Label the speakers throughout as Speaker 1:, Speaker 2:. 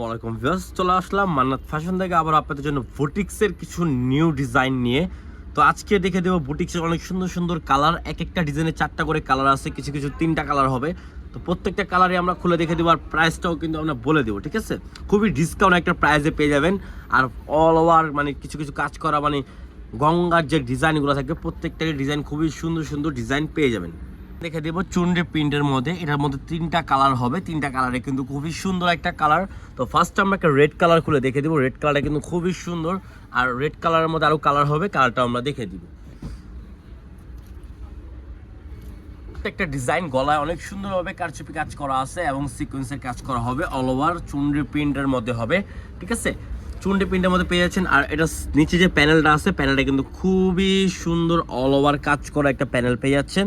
Speaker 1: ওয়ালাইকুম ভিউয়ার্স, চলে আসলাম মান্নাত ফ্যাশন থেকে আবার আপনাদের জন্য বুটিক্সের কিছু নিউ ডিজাইন নিয়ে। তো আজকে দেখে দেবো বুটিক্সের অনেক সুন্দর সুন্দর কালার, এক একটা ডিজাইনে 4টা করে কালার আছে, কিছু কিছু 3টা কালার হবে। তো প্রত্যেকটা কালারে আমরা খুলে দেখে দেবো, আর প্রাইসটাও কিন্তু আমরা বলে দেবো, ঠিক আছে? খুবই ডিসকাউন্ট একটা প্রাইসে পেয়ে যাবেন। আর অল ওভার মানে কিছু কিছু কাজ করা, মানে গঙ্গার যে ডিজাইনগুলো থাকবে প্রত্যেকটা ডিজাইন খুবই সুন্দর সুন্দর ডিজাইন পেয়ে যাবেন। দেখে দেবো চুনরি প্রিন্টের মধ্যে, এটার মধ্যে 3টা কালার হবে, 3টা কালারে কিন্তু খুবই সুন্দর একটা কালার। তো ফার্স্ট আমরা একটা রেড কালার খুলে দেখে দেবো, রেড কালারটা কিন্তু খুবই সুন্দর। আর রেড কালারের মধ্যে আরও কালার হবে, কালারটা আমরা দেখে দিব। একটা ডিজাইন গলায় অনেক সুন্দরভাবে কারচুপি কাজ করা আছে এবং সিকোয়েন্সের কাজ করা হবে, অল ওভার চুনরি প্রিন্টের মধ্যে হবে, ঠিক আছে? চুনরি প্রিন্টের মধ্যে পেয়ে যাচ্ছেন। আর এটা নিচে যে প্যানেলটা আছে, প্যানেলটা কিন্তু খুবই সুন্দর, অল ওভার কাজ করা একটা প্যানেল পেয়ে যাচ্ছেন,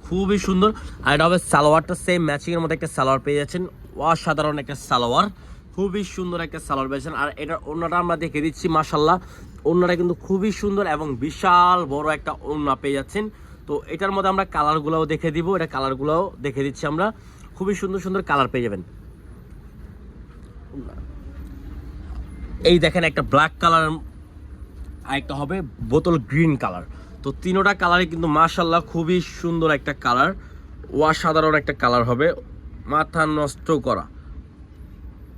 Speaker 1: খুবই সুন্দর। আর এটা হবে সালোয়ারটা সেম ম্যাচিং এর মধ্যে একটা সালোয়ার পেয়ে যাচ্ছেন, অসাধারণ একটা সালোয়ার, খুবই সুন্দর একটা সালোয়ার পেয়েছেন। আর এটার ওড়নাটা আমরা দেখে দিচ্ছি, মাশাল্লাহ ওড়নাটা কিন্তু খুবই সুন্দর এবং বিশাল বড় একটা ওড়না পেয়ে যাচ্ছেন। তো এটার মধ্যে আমরা কালারগুলোও দেখে দিব, এটা কালারগুলোও দেখে দিচ্ছি আমরা, খুবই সুন্দর সুন্দর কালার পেয়ে যাবেন। এই দেখেন একটা ব্ল্যাক কালার, আর একটা হবে বোতল গ্রিন কালার। তো তিনোটা কালারই কিন্তু মাশাল্লাহ খুবই সুন্দর একটা কালার, অসাধারণ একটা কালার হবে, মাথা নষ্ট করা,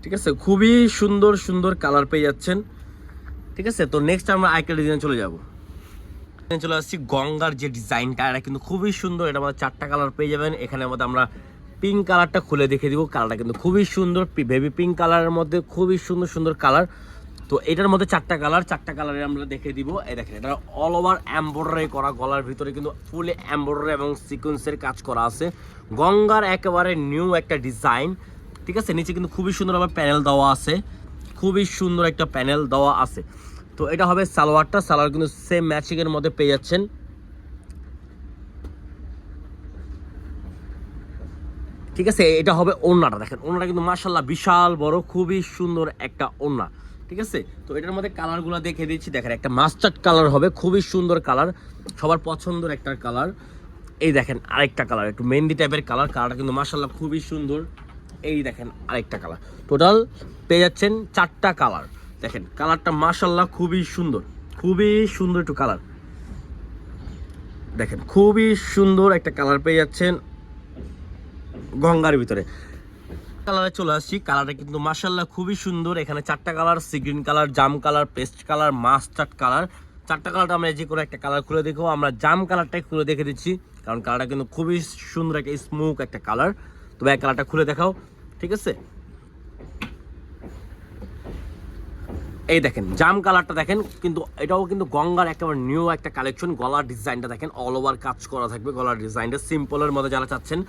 Speaker 1: ঠিক আছে? খুবই সুন্দর সুন্দর কালার পেয়ে যাচ্ছেন, ঠিক আছে? তো নেক্সট আমরা আরেকটা ডিজাইন চলে আসছি গঙ্গার যে ডিজাইনটা, এটা কিন্তু খুবই সুন্দর। এটা আমাদের 4টা কালার পেয়ে যাবেন। এখানে আমাদের আমরা পিঙ্ক কালারটা খুলে দেখে দিব, কালারটা কিন্তু খুবই সুন্দর, বেবি পিঙ্ক কালারের মধ্যে খুবই সুন্দর সুন্দর কালার। তো এটার মধ্যে 4টা কালার, 4টা কালারে আমরা দেখে দিব। এই দেখেন, এটা অল ওভার এমব্রয়ডারি করা, গলার ভিতরে কিন্তু ফুলে এমব্রয়ডারি এবং সিকোয়েন্সের কাজ করা আছে। গঙ্গার একেবারে নিউ একটা ডিজাইন, ঠিক আছে? নিচে কিন্তু খুবই সুন্দর আমার প্যানেল দেওয়া আছে, খুবই সুন্দর একটা প্যানেল দেওয়া আছে। তো এটা হবে সালোয়ারটা, সালোয়ার কিন্তু সেম ম্যাচিং এর মধ্যে পেয়ে যাচ্ছেন, ঠিক আছে? এটা হবে ওড়নাটা, দেখেন ওড়নাটা কিন্তু মাশাল্লাহ বিশাল বড়, খুবই সুন্দর একটা ওড়না, ঠিক আছে? তো এটার মধ্যে কালারগুলো দেখে দিচ্ছি, দেখেন একটা মাস্টার্ড কালার হবে, খুবই সুন্দর কালার, সবার পছন্দের একটা কালার। এই দেখেন আরেকটা কালার, একটু মেহেন্দি টাইপের কালার, কালারটা কিন্তু মাশাল্লাহ খুবই সুন্দর। এই দেখেন আরেকটা কালার, টোটাল পেয়ে যাচ্ছেন 4টা কালার। দেখেন কালারটা মাশাল্লাহ খুবই সুন্দর, খুবই সুন্দর একটু কালার, দেখেন খুবই সুন্দর একটা কালার পেয়ে যাচ্ছেন গঙ্গার ভিতরে। কালারে চলে আসছি, কালারটা কিন্তু মাশাল্লাহ খুবই সুন্দর। এখানে 4টা কালার, সি গ্রিন কালার, জাম colour, paste colour, mustard colour, 4টা কালারটা আমরা যে কোনো একটা কালার খুলে দেখবো। আমরা জাম কালারটাই খুলে দেখে দিচ্ছি, কারণ কালারটা কিন্তু খুবই সুন্দর একটা স্মুথ একটা কালার। তবে এক কালারটা খুলে দেখাও, ঠিক আছে? এই দেখেন জাম কালারটা, দেখেন কিন্তু এটাও কিন্তু গঙ্গার একেবারে নিউ একটা কালেকশন। গলার ডিজাইনটা দেখেন অল ওভার কাজ করা থাকবে, গলার ডিজাইনটা সিম্পলের মধ্যে যারা চাচ্ছেন।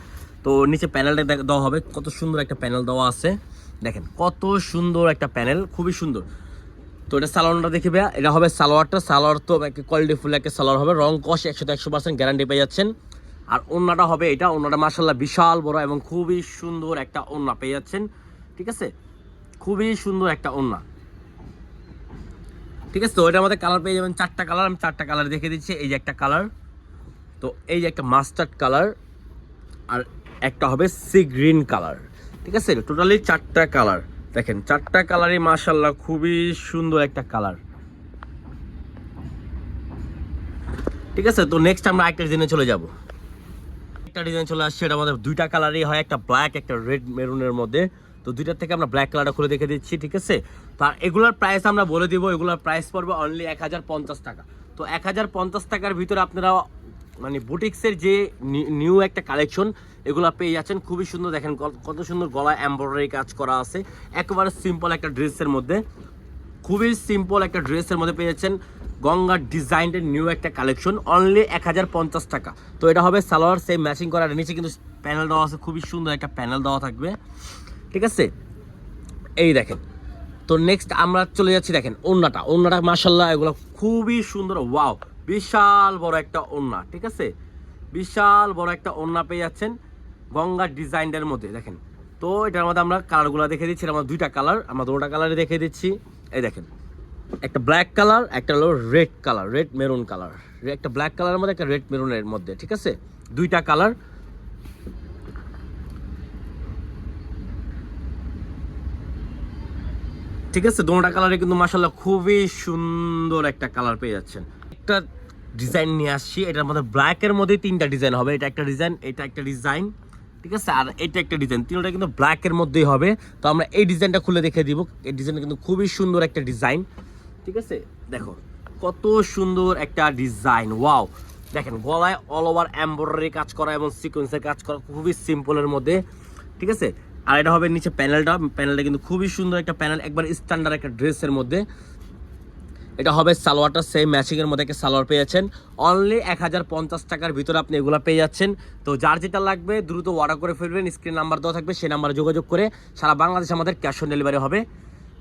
Speaker 1: তো নিচে প্যানেলটা দেওয়া হবে, কত সুন্দর একটা প্যানেল দেওয়া আছে, দেখেন কত সুন্দর একটা প্যানেল, খুবই সুন্দর। তো এটা সালোয়ারটা দেখবে, এটা হবে সালোয়ারটা, সালোয়ার তো কোয়ালিটি ফুল একটা সালোয়ার হবে, রং কষ 100% গ্যারান্টি পেয়ে যাচ্ছেন। আর ওড়নাটা হবে এটা, ওড়নাটা মাশাল্লাহ বিশাল বড় এবং খুবই সুন্দর একটা ওড়না পেয়ে যাচ্ছেন, ঠিক আছে? খুবই সুন্দর একটা ওড়না, ঠিক আছে? তো ওইটার মধ্যে কালার পেয়ে যাবেন 4টা কালার, আমি 4টা কালার দেখে দিচ্ছি। এই যে একটা কালার, তো এই যে একটা মাস্টার্ড কালার, আর একটা হবে সি গ্রিন কালার, ঠিক আছে? টোটালি 4টা কালার, দেখেন 4টা কালারই মাশাল্লাহ খুবই সুন্দর একটা কালার, ঠিক আছে? তো নেক্সট আমরা একটা ডিজাইনে চলে যাব, একটা ডিজাইন চলে আসছে, এটা আমাদের 2টা কালারই হয়, একটা ব্ল্যাক একটা রেড মেরুনের মধ্যে। তো 2টার থেকে আমরা ব্ল্যাক কালারটা খুলে দেখে দিচ্ছি, ঠিক আছে? তার এগুলোর প্রাইস আমরা বলে দিব, এগুলোর প্রাইস পড়বে অনলি 1050 টাকা। তো 1050 টাকার ভিতরে আপনারা মানে বুটিক্সের যে নিউ একটা কালেকশন এগুলো পেয়ে যাচ্ছেন, খুবই সুন্দর। দেখেন কত সুন্দর গলায় এমব্রয়ডারি কাজ করা আছে, একেবারে সিম্পল একটা ড্রেসের মধ্যে, খুবই সিম্পল একটা ড্রেসের মধ্যে পেয়ে যাচ্ছেন গঙ্গার ডিজাইনের নিউ একটা কালেকশন, অনলি 1050 টাকা। তো এটা হবে সালোয়ার সেম ম্যাচিং করা, নিচে কিন্তু প্যানেল দেওয়া আছে, খুবই সুন্দর একটা প্যানেল দেওয়া থাকবে, ঠিক আছে? এই দেখেন। তো নেক্সট আমরা চলে যাচ্ছি, দেখেন ওড়নাটা মাশাল্লাহ এগুলো খুবই সুন্দর, ওয়াও বিশাল বড় একটা ওড়না, ঠিক আছে? বিশাল বড় একটা ওড়না পেয়ে যাচ্ছেন গঙ্গার ডিজাইনের মধ্যে, দেখেন। তো এটার মধ্যে আমরা কালারগুলো দেখে দিচ্ছি, আমার 2টা কালার, আমরা 2টা কালারে দেখে দিচ্ছি। এই দেখেন একটা ব্ল্যাক কালার, একটা হলো red colour, red maroon colour, একটা ব্ল্যাক কালারের মধ্যে একটা রেড মেরুনের মধ্যে, ঠিক আছে? 2টা কালার, ঠিক আছে, দুটোটা কালারে কিন্তু মাশাআল্লাহ খুবই সুন্দর একটা কালার পেয়ে যাচ্ছেন। একটা ডিজাইন নিয়ে আসছি, এটার মধ্যে ব্ল্যাকের মধ্যে 3টা ডিজাইন হবে। এটা একটা ডিজাইন, এটা একটা ডিজাইন, ঠিক আছে, আর এটা একটা ডিজাইন। তিনটা কিন্তু ব্ল্যাকের মধ্যেই হবে। তো আমরা এই ডিজাইনটা খুলে দেখে দিব। এই ডিজাইনটা কিন্তু খুবই সুন্দর একটা ডিজাইন, ঠিক আছে। দেখো কত সুন্দর একটা ডিজাইন, ওয়াও। দেখেন গলায় অল ওভার এমব্রয়ডারি কাজ করা এবং সিকোয়েন্সের কাজ করা, খুবই সিম্পলের মধ্যে, ঠিক আছে। আর এটা হবে নিচে প্যানেলটা কিন্তু খুবই সুন্দর একটা প্যানেল, একবার স্ট্যান্ডার্ড একটা ড্রেসের মধ্যে। এটা হবে সালোয়ারটা সেম ম্যাচিংয়ের মধ্যে একটা সালোয়ার পেয়ে যাচ্ছেন। অনলি 1050 টাকার ভিতরে আপনি এগুলো পেয়ে যাচ্ছেন। তো যার যেটা লাগবে দ্রুত অর্ডার করে ফেলবেন। স্ক্রিন নাম্বার দেওয়া থাকবে, সেই নাম্বারে যোগাযোগ করে সারা বাংলাদেশ আমাদের ক্যাশ অন ডেলিভারি হবে,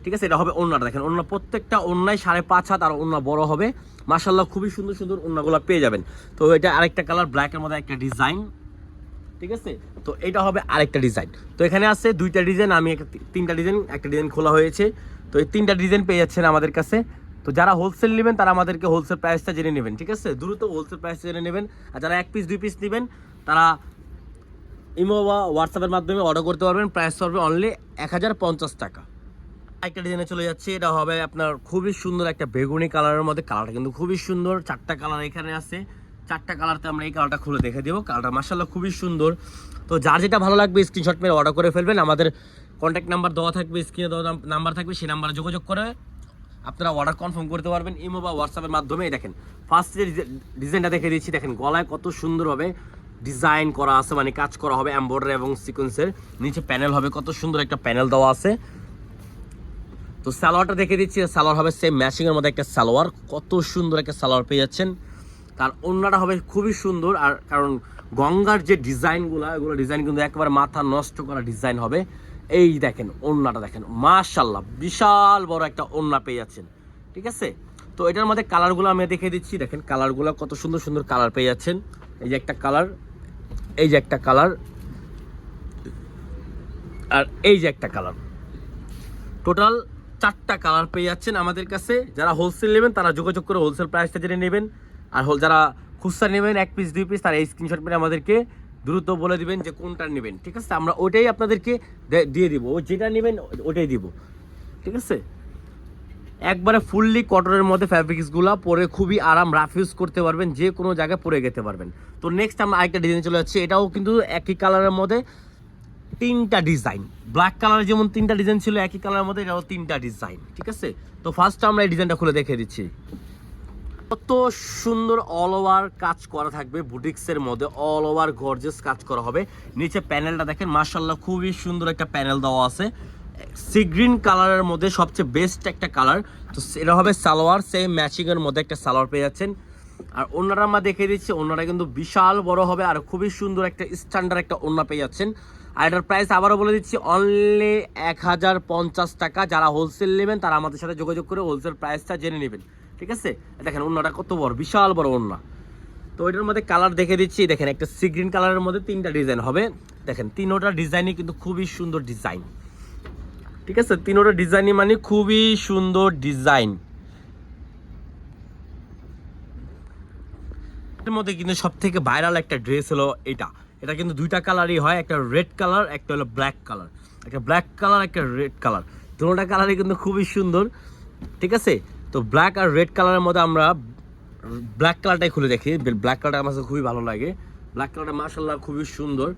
Speaker 1: ঠিক আছে। এটা হবে ওড়নাটা, দেখেন ওড়না প্রত্যেকটা ওড়নায় 5.5 হাত, আর ওড়না বড় হবে। মাশাআল্লাহ খুবই সুন্দর সুন্দর ওড়নাগুলো পেয়ে যাবেন। তো এটা আরেকটা কালার, ব্ল্যাকের মধ্যে একটা ডিজাইন, ঠিক আছে। তো এটা হবে আরেকটা ডিজাইন। তো এখানে আছে 2টা ডিজাইন, আমি 3টা ডিজাইন, একটা ডিজাইন খোলা হয়েছে। তো এই 3টা ডিজাইন পেয়ে যাচ্ছেন আমাদের কাছে। তো যারা হোলসেল নেবেন তারা আমাদেরকে হোলসেল প্রাইসটা জেনে নেবেন, ঠিক আছে, দ্রুত হোলসেল প্রাইসটা জেনে নেবেন। আর যারা 1 পিস 2 পিস নেবেন তারা ইমো বা হোয়াটসঅ্যাপের মাধ্যমে অর্ডার করতে পারবেন। প্রাইস পড়বে অনলি 1050 টাকা। একটা ডিজাইনে চলে যাচ্ছে, এটা হবে আপনার খুবই সুন্দর একটা বেগুনি কালারের মধ্যে। কালারটা কিন্তু খুবই সুন্দর, 4টা কালার এখানে আছে। 4টা কালারতে আমরা এই কালারটা খুলে দেখে দেবো। কালারটা মাশাআল্লাহ খুবই সুন্দর। তো যার যেটা ভালো লাগবে স্ক্রিনশট মেরে অর্ডার করে ফেলবেন। আমাদের কন্ট্যাক্ট নাম্বার দেওয়া থাকবে, স্ক্রিনে দেওয়া নাম্বার থাকবে, সেই নাম্বারে যোগাযোগ করে আপনারা অর্ডার কনফার্ম করতে পারবেন ইমো বা হোয়াটসঅ্যাপের মাধ্যমে। দেখেন ফার্স্ট যে ডিজাইনটা দেখে দিচ্ছি, দেখেন গলায় কত সুন্দরভাবে ডিজাইন করা আছে, মানে কাজ করা হবে এমব্রয়ডারি এবং সিকোয়েন্সের। নিচে প্যানেল হবে, কত সুন্দর একটা প্যানেল দেওয়া আছে। তো সালোয়ারটা দেখে দিচ্ছি, সালোয়ার হবে সেম ম্যাচিংয়ের মধ্যে একটা সালোয়ার, কত সুন্দর একটা সালোয়ার পেয়ে যাচ্ছেন। তার ওড়নাটা হবে খুবই সুন্দর। আর কারণ গঙ্গার যে ডিজাইনগুলো, এগুলো ডিজাইন কিন্তু একেবারে মাথা নষ্ট করা ডিজাইন হবে। এই দেখেন ওড়নাটা দেখেন, মাশাআল্লাহ বিশাল বড় একটা ওড়না পেয়ে যাচ্ছেন, ঠিক আছে। তো এটার মধ্যে কালারগুলো আমি দেখে দিচ্ছি, দেখেন কালারগুলো কত সুন্দর সুন্দর কালার পেয়ে যাচ্ছেন। এই যে একটা কালার, এই যে একটা কালার, আর এই যে একটা কালার, টোটাল 4টা কালার পেয়ে যাচ্ছেন আমাদের কাছে। যারা হোলসেল নেবেন তারা যোগাযোগ করে হোলসেল প্রাইসটা জেনে নেবেন। আর যারা খুচরা নেবেন 1 পিস 2 পিস, তারা এই স্ক্রিনশট মেরে আমাদেরকে দ্রুত বলে দিবেন যে কোনটা নেবেন, ঠিক আছে। আমরা ওইটাই আপনাদেরকে দিয়ে দিব, ও যেটা নেবেন ওটাই দিব, ঠিক আছে। একবারে ফুললি কটনের মধ্যে ফ্যাব্রিক্সগুলো পরে খুবই আরাম, রাফ ইউজ করতে পারবেন, যে কোনো জায়গায় পরে যেতে পারবেন। তো নেক্সট আমরা আরেকটা ডিজাইন চলে যাচ্ছি। এটাও কিন্তু একই কালারের মধ্যে 3টা ডিজাইন। ব্ল্যাক কালার যেমন 3টা ডিজাইন ছিল, একই কালারের মধ্যে এটাও 3টা ডিজাইন, ঠিক আছে। তো ফার্স্ট আমরা এই ডিজাইনটা খুলে দেখে দিচ্ছি। কত সুন্দর অল ওভার কাজ করা থাকবে, বুটিক্সের মধ্যে অল ওভার গর্জিয়াস কাজ করা হবে। নিচে প্যানেলটা দেখেন মাশাআল্লাহ খুবই সুন্দর একটা প্যানেল দেওয়া আছে, সি গ্রিন কালারের মধ্যে সবচেয়ে বেস্ট একটা কালার। তো এটা হবে সালোয়ার, সেম ম্যাচিংয়ের মধ্যে একটা সালোয়ার পেয়ে যাচ্ছেন। আর ওড়নাটা আমরা দেখে দিচ্ছি, ওড়নাটা কিন্তু বিশাল বড় হবে আর খুবই সুন্দর একটা স্ট্যান্ডার্ড একটা ওড়না পেয়ে যাচ্ছেন। আর এটার প্রাইস আবারও বলে দিচ্ছি অনলি 1050 টাকা। যারা হোলসেল নেবেন তারা আমাদের সাথে যোগাযোগ করে হোলসেল প্রাইসটা জেনে নেবেন, ঠিক আছে। দেখেন ওড়নাটা কত বড়, বিশাল বড় ওড়না। তো এটার মধ্যে কালার দেখে দিচ্ছি, দেখেন একটা সি গ্রিন কালারের মধ্যে 3টা ডিজাইন হবে। দেখেন 3টা ডিজাইনই কিন্তু খুবই সুন্দর ডিজাইন, ঠিক আছে। 3টা ডিজাইনই মানে খুবই সুন্দর ডিজাইন। এর মধ্যে কিন্তু সব থেকে ভাইরাল একটা ড্রেস হলো এটা কিন্তু 2টা কালারই হয়, একটা রেড কালার, একটা হলো ব্ল্যাক কালার। একটা ব্ল্যাক কালার, একটা রেড কালার, দুটোটা কালারই কিন্তু খুবই সুন্দর, ঠিক আছে। তো ব্ল্যাক আর রেড কালারের মধ্যে আমরা ব্ল্যাক কালারটাই খুলে দেখি। ব্ল্যাক কালারটা আমার কাছে খুবই ভালো লাগে, ব্ল্যাক কালারটা মাশাআল্লাহ খুবই সুন্দর।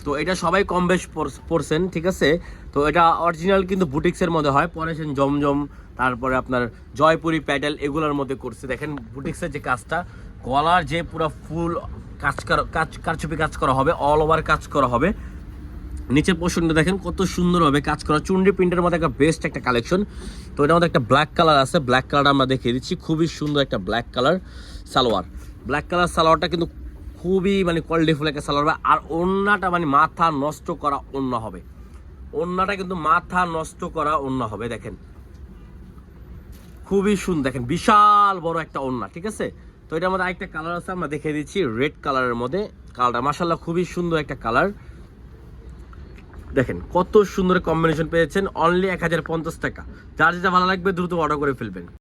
Speaker 1: তো এটা সবাই কম বেশ পরছেন, ঠিক আছে। তো এটা অরিজিনাল কিন্তু বুটিক্সের মধ্যে হয়, পরেছেন জমজম, তারপরে আপনার জয়পুরি প্যাডেল, এগুলোর মধ্যে করছে। দেখেন বুটিক্সের যে কাজটা, গলার যে পুরো ফুল কারচুপি কাজ করা হবে, অল ওভার কাজ করা হবে। নিচের পোর্শনটা দেখেন কত সুন্দরভাবে কাজ করা, চুন্ডি প্রিন্টের মধ্যে একটা বেস্ট একটা কালেকশন। তো এটার মধ্যে একটা ব্ল্যাক কালার আছে, ব্ল্যাক কালারটা আমরা দেখিয়ে দিচ্ছি, খুবই সুন্দর একটা black colour salwar. Black colour সালোয়ারটা কিন্তু খুবই মানে কোয়ালিটিফুল একটা সালোয়ার হবে। আর ওড়নাটা মানে মাথা নষ্ট করা ওড়না হবে, ওড়নাটা কিন্তু মাথা নষ্ট করা ওড়না হবে। দেখেন খুবই সুন্দর, দেখেন বিশাল বড় একটা ওড়না, ঠিক আছে। তো এটার মধ্যে আরেকটা কালার আছে, আমরা দেখিয়ে দিচ্ছি রেড কালারের মধ্যে। কালারটা মাশাআল্লাহ খুবই সুন্দর একটা কালার, দেখেন কত সুন্দর কম্বিনেশন পেয়েছেন। অনলি 1050 টাকা। যার যেটা ভালো লাগবে দ্রুত অর্ডার করে ফেলবেন।